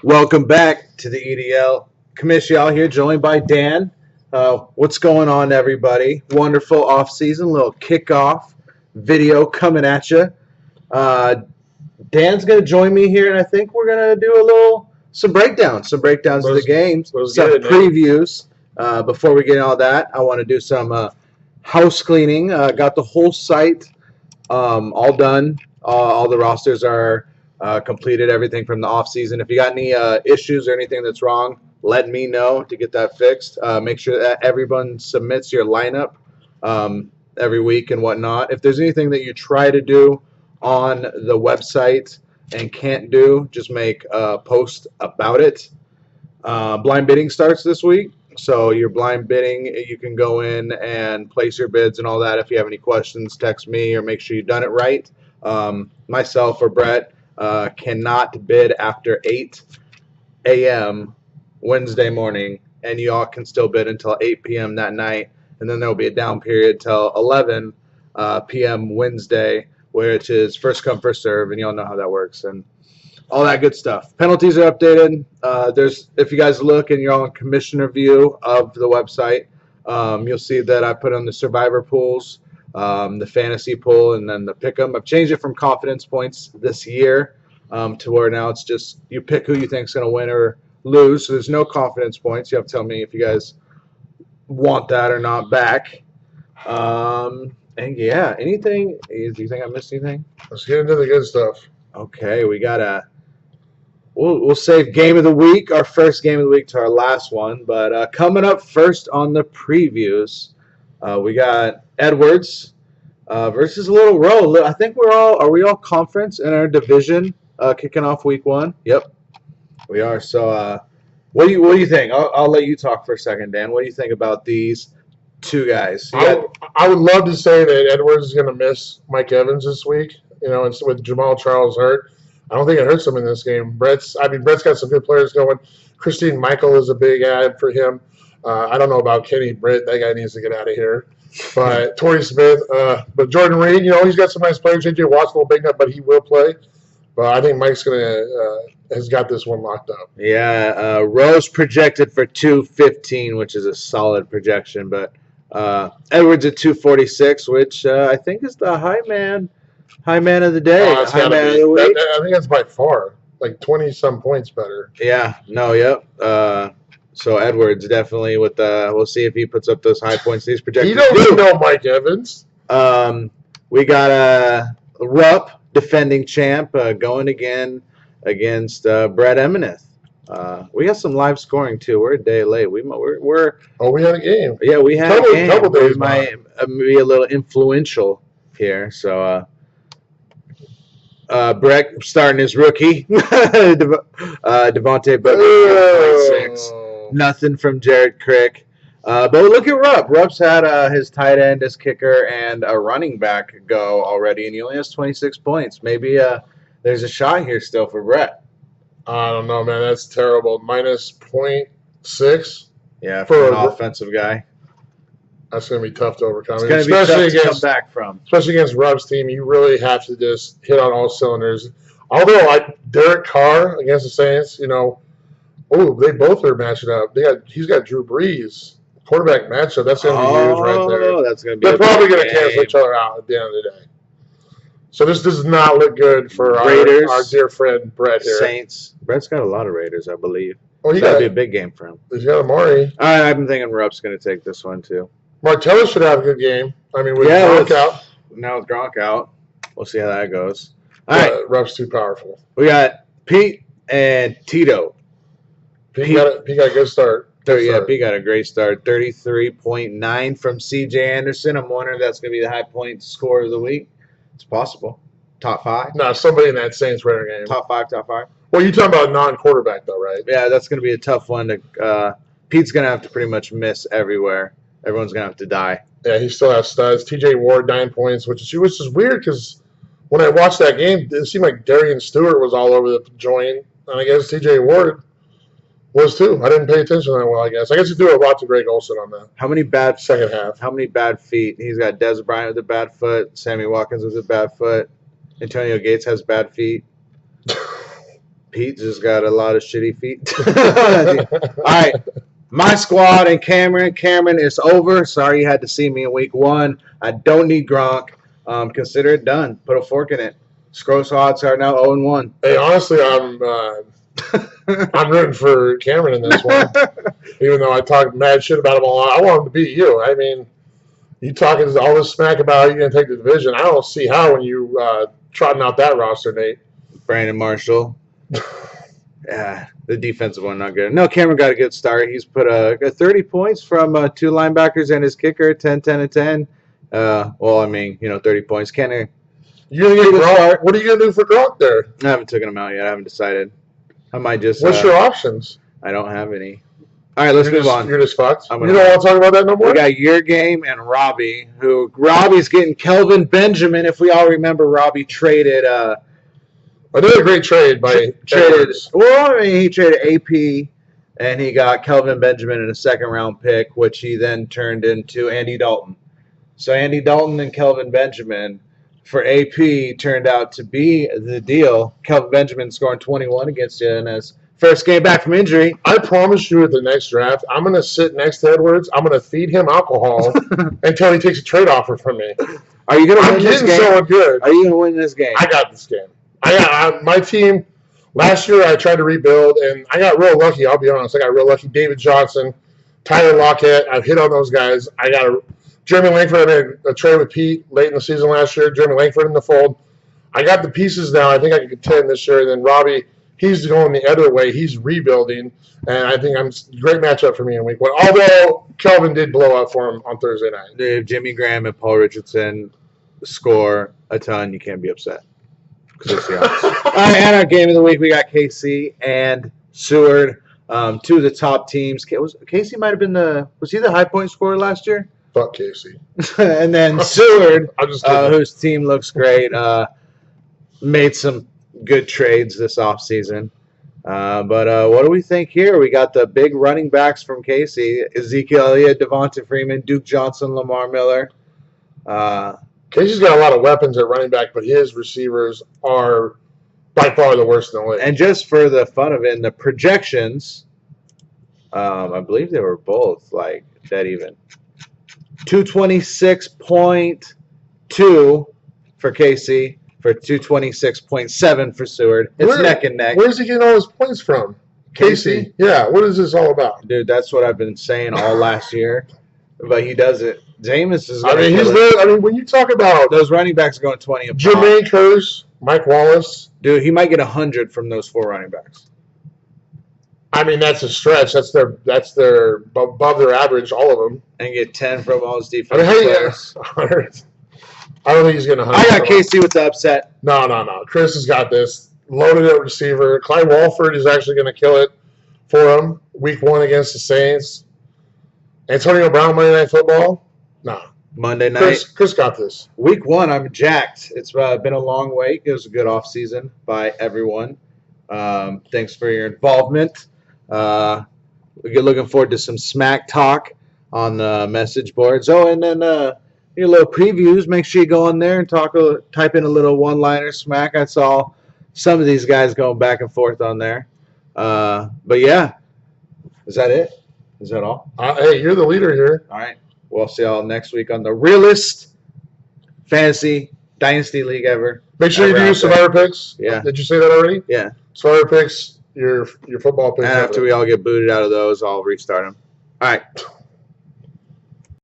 Welcome back to the EDL. Commissial here, joined by Dan. What's going on, everybody? Wonderful off-season, little kickoff video coming at you. Dan's going to join me here, and I think we're going to do some breakdowns of the games, some previews. Before we get all that, I want to do some house cleaning. Got the whole site all done. All the rosters are completed, everything from the off season. If you got any issues or anything that's wrong, let me know to get that fixed. Make sure that everyone submits your lineup every week and whatnot. If there's anything that you try to do on the website and can't do, just make a post about it. Blind bidding starts this week. So your blind bidding, you can go in and place your bids and all that. If you have any questions, text me or make sure you've done it right. Myself or Brett cannot bid after 8 a.m. Wednesday morning, and you all can still bid until 8 p.m. that night. And then there will be a down period till 11 p.m. Wednesday, which is first come, first serve, and you all know how that works. And all that good stuff. Penalties are updated. If you guys look and you're on commissioner view of the website, you'll see that I put on the survivor pools, the fantasy pool, and then the pick 'em. I've changed it from confidence points this year to where now it's just you pick who you think is going to win or lose. So there's no confidence points. You have to tell me if you guys want that or not back. And yeah, anything? Do you think I missed anything? Let's get into the good stuff. Okay, we got We'll save game of the week, our first game of the week, to our last one. But coming up first on the previews, we got Edwards versus Little Row. I think are we all conference in our division kicking off week 1? Yep, we are. So what do you think? I'll let you talk for a second, Dan. What do you think about these two guys? I would love to say that Edwards is going to miss Mike Evans this week. You know, it's with Jamal Charles hurt. I don't think it hurts him in this game. Brett's got some good players going. Christine Michael is a big ad for him. I don't know about Kenny Britt. That guy needs to get out of here. But Torrey Smith, but Jordan Reed, you know, he's got some nice players. JJ Watt's a little banged up, but he will play. But I think Mike's has got this one locked up. Yeah, Rose projected for 215, which is a solid projection. But Edwards at 246, which I think is the high man of the day. High man of the week. I think that's by far like 20-some points better. Yeah. No. Yep. So Edwards definitely with we'll see if he puts up those high points. These projections. You don't know Mike Evans. We got Rupp, defending champ, going again against Brett Emineth. We got some live scoring too. We're a day late. We had a game. Yeah, we had a game. Couple days. We might be a little influential here. So Brett starting his rookie, Devontae Booker, 26. Nothing from Jared Crick. But look at Rupp. Rupp's had his tight end, his kicker, and a running back go already, and he only has 26 points. Maybe there's a shot here still for Brett. I don't know, man. That's terrible. Minus 0.6. Yeah, for an offensive guy. That's going to be tough to overcome. It's going to be tough to come back from. Especially against Rupp's team, you really have to just hit on all cylinders. Although, Derek Carr against the Saints, you know, they both are matching up. He's got Drew Brees. Quarterback matchup, that's going to be huge right there. That's going to be They're probably going to cancel each other out at the end of the day. So this does not look good for Raiders, our dear friend Brett here. Saints. Brett's got a lot of Raiders, I believe. Oh, that'd be a big game for him. He's got Amari. I've been thinking Rupp's going to take this one too. Martellus should have a good game. I mean, with Gronk out. Now with Gronk out, we'll see how that goes. All right. Rupp's too powerful. We got Pete and Tito. Pete got a good start. Pete got a great start. 33.9 from C.J. Anderson. I'm wondering if that's going to be the high point score of the week. It's possible. Top 5? No, somebody in that Saints Raider game. Top 5. Well, you're talking about non-quarterback, though, right? Yeah, that's going to be a tough one. Pete's going to have to pretty much miss everywhere. Everyone's going to have to die. Yeah, he still has studs. T.J. Ward, 9 points, which is weird because when I watched that game, it seemed like Darian Stewart was all over the joint. And I guess T.J. Ward was too. I didn't pay attention that well, I guess. I guess you do a lot to Greg Olsen on that. How many bad second half? How many bad feet? He's got Dez Bryant with a bad foot. Sammy Watkins with a bad foot. Antonio Gates has bad feet. Pete just got a lot of shitty feet. All right. My squad and Cameron. Cameron, it's over. Sorry you had to see me in week 1. I don't need Gronk. Consider it done. Put a fork in it. Scross odds are now 0-1. Hey, honestly, I'm rooting for Cameron in this one. Even though I talked mad shit about him a lot. I want him to beat you. I mean, you talking all this smack about how you're going to take the division. I don't see how when you trotting out that roster, Nate. Brandon Marshall. Yeah, the defensive one not good. No, Cameron got a good start. He's put 30 points from 2 linebackers and his kicker, 10, 10, and 10. Well, I mean, 30 points. Kenner. You're gonna get Gronk. What are you going to do for Gronk there? I haven't taken him out yet. I haven't decided. I might just. What's your options? I don't have any. All right, let's move on. You're just fucked. You don't want to talk about that no more? We got your game and Robbie, Robbie's getting Kelvin Benjamin. If we all remember, Robbie traded. Another great trade by traded. Well, I mean, he traded AP, and he got Kelvin Benjamin in a 2nd-round pick, which he then turned into Andy Dalton. So Andy Dalton and Kelvin Benjamin for AP turned out to be the deal. Kelvin Benjamin scoring 21 against you in his first game back from injury. I promise you at the next draft, I'm going to sit next to Edwards. I'm going to feed him alcohol until he takes a trade offer from me. Are you going to win this game? I'm getting so good. Are you going to win this game? I got this game. My team, last year I tried to rebuild, and I got real lucky. I'll be honest. I got real lucky. David Johnson, Tyler Lockett. I've hit on those guys. I got Jeremy Langford. I made a trade with Pete late in the season last year. Jeremy Langford in the fold. I got the pieces now. I think I can contend this year. And then Robbie, he's going the other way. He's rebuilding, and I think great matchup for me in week 1. Although Kelvin did blow up for him on Thursday night. If Jimmy Graham and Paul Richardson score a ton, you can't be upset. All right, and our game of the week, we got KC and Seward, 2 of the top teams. Casey might have been was he the high point scorer last year? Fuck Casey. And then Seward, whose team looks great, made some good trades this offseason. But what do we think here? We got the big running backs from Casey: Ezekiel Elliott, Devonta Freeman, Duke Johnson, Lamar Miller. Casey's got a lot of weapons at running back, but his receivers are by far the worst in the league. And just for the fun of it, in the projections, I believe they were both like dead even. 226.2 for Casey, for 226.7 for Seward. It's neck and neck. Where's he getting all his points from? Casey? Yeah, what is this all about? Dude, that's what I've been saying all last year. But he does it. Jameis is. When you talk about those running backs are going 20 a pop. Jermaine Kearse, Mike Wallace, dude, he might get 100 from those 4 running backs. I mean, that's a stretch. That's their above their average, all of them. And get 10 from all his defensive players. I don't think he's getting 100. I got KC with the upset. No. Chris has got this loaded at receiver. Clyde Walford is actually going to kill it for him. Week 1 against the Saints. Antonio Brown, Monday Night Football? No. Monday night. Chris got this. Week 1, I'm jacked. It's been a long wait. It was a good offseason by everyone. Thanks for your involvement. We're looking forward to some smack talk on the message boards. Oh, and then your little previews. Make sure you go on there and type in a little one-liner smack. I saw some of these guys going back and forth on there. But, yeah. Is that it? Is that all? Hey, you're the leader here. All right. We'll see y'all next week on the realest fantasy dynasty league ever. Make sure you do your Survivor picks. Yeah. Did you say that already? Yeah. Survivor picks, your football picks. And after we all get booted out of those, I'll restart them. All right.